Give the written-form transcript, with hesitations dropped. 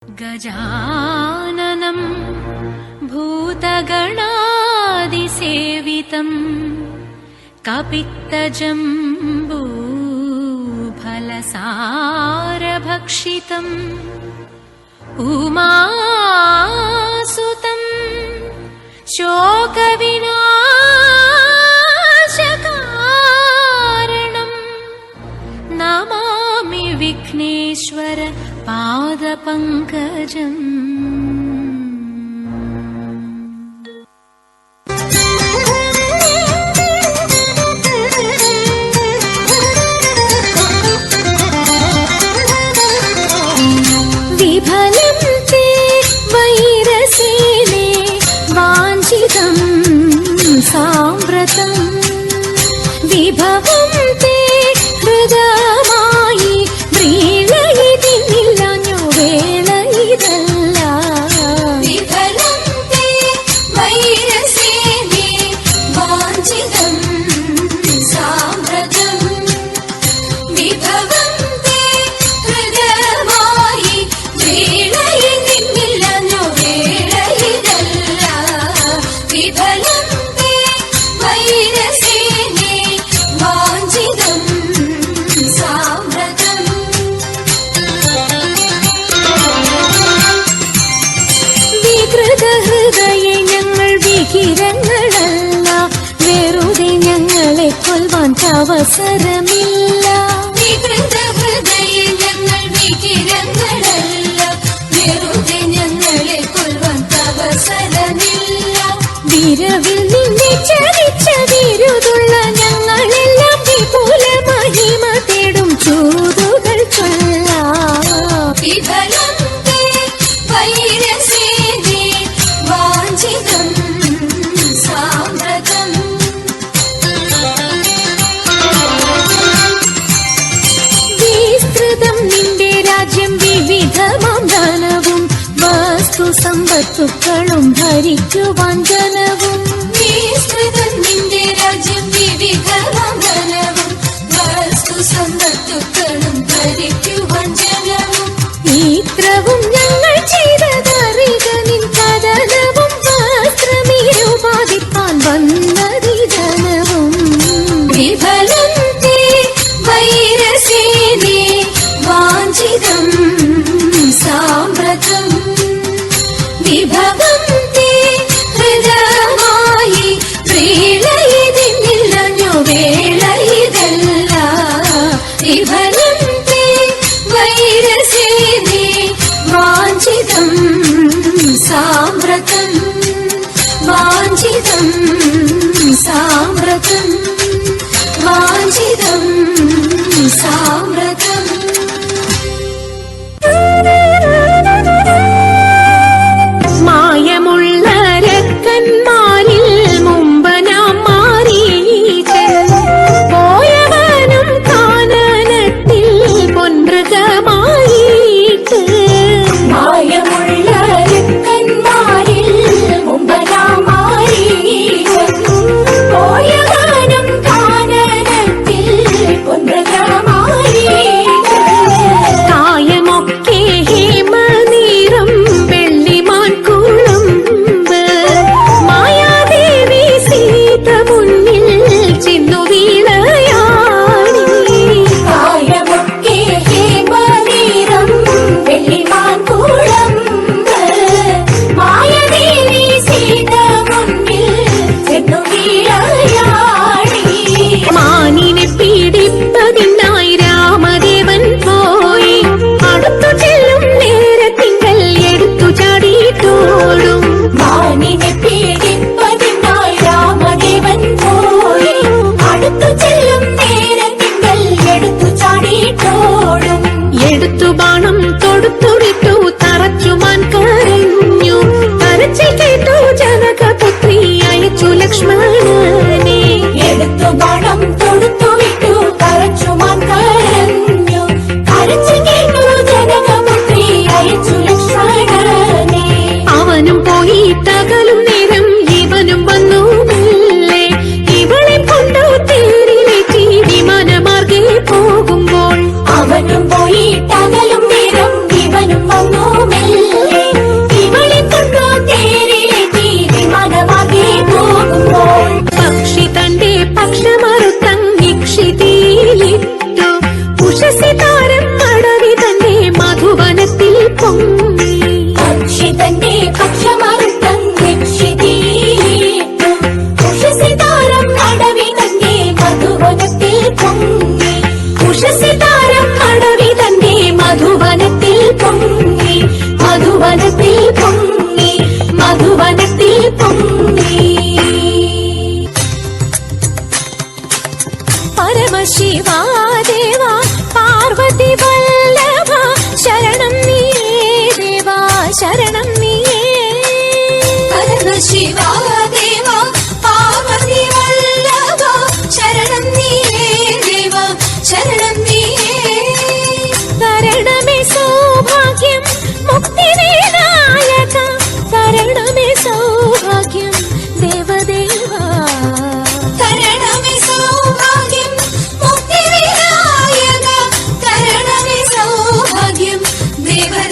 गजाननं भूतगणादिसेवितं कपित्तजम्बूफलसारभक्षितम् उमासुतं शोकविनाशकारणं नमामि विघ्नेश्वर पादपङ्कजम्। विफलं ते वैरसेने वाञ्छितं साम्प्रतं विभवं ते हृदयमायि व्रीळयितिल्लाഞ്ഞു വേളയിതല്ല വിഫലം തേ വൈരസേനെ വാഞ്ചിതം സാമ്പ്രതം വിഭവം തേ ഹൃദയമായി വേളയിതില്ലാഞ്ഞു വേളയിതല്ല വിഫലം തേ വൈരസേനെ വാഞ്ചിതം സാമ്പ്രതം ഹൃദയ ഞങ്ങൾ വികിരങ്ങളല്ല വെറുതെ ഞങ്ങളെ കൊൽവാൻ അവസരമില്ല ഹൃദയ ഞങ്ങൾ വികിരങ്ങളല്ല വെറുതെ ഞങ്ങളെ കൊൽവാൻ അവസരമില്ല വിരവിൽ നിന്നെ ചരിച്ച വിരുതുള്ള ഞങ്ങളെല്ലാം വിപുല മഹിമ തേടും ചൂതുകൾ ചൊല്ലാം വിഫലം തേ വൈരസേനെ വാഞ്ചിതം സാമ്പ്രതം വിസ്തൃതം നിന്റെ രാജ്യം വിവിധമാം ധനവും വസ്തു സമ്പത്തുക്കളും ഭരിക്കുവാൻ ജനവും വിസ്തൃതം നിന്റെ രാജ്യം വിവിധമാം ധനവും വസ്തു സമ്പത്തുക്കളും ഭരിക്കുവാൻ ജനവും ഇത്രവും ഞങ്ങൾ ചെയ്തതറിക നിൻ കഥനവും വസ്ത്രമീരുപാതിപ്പാൻ വന്നതി ജനവും വിഫലം തേ വൈരസേനെ വാഞ്ചിതം സാമ്പ്രതം വിഭവം തേ ഹൃദയമായി വേളയിതില്ലാഞ്ഞു വേളയിതല്ല വിഫലം തേ വൈരസേനെ വാഞ്ചിതം സാമ്പ്രതം വാഞ്ചിതം സാമ്പ്രതം വാഞ്ചിതം സാമ്പ്രതം മായമുള്ള രക്കന്മാരിൽ മുമ്പ് നാം മാറിയിട്ട് പോയവനും കാനനത്തിൽ പൊൻമൃഗമായിട്ട് മായമുള്ള രക്കന്മാരിൽ മുമ്പ് നാം മാറിയിട്ട് പോയവനും ദേവ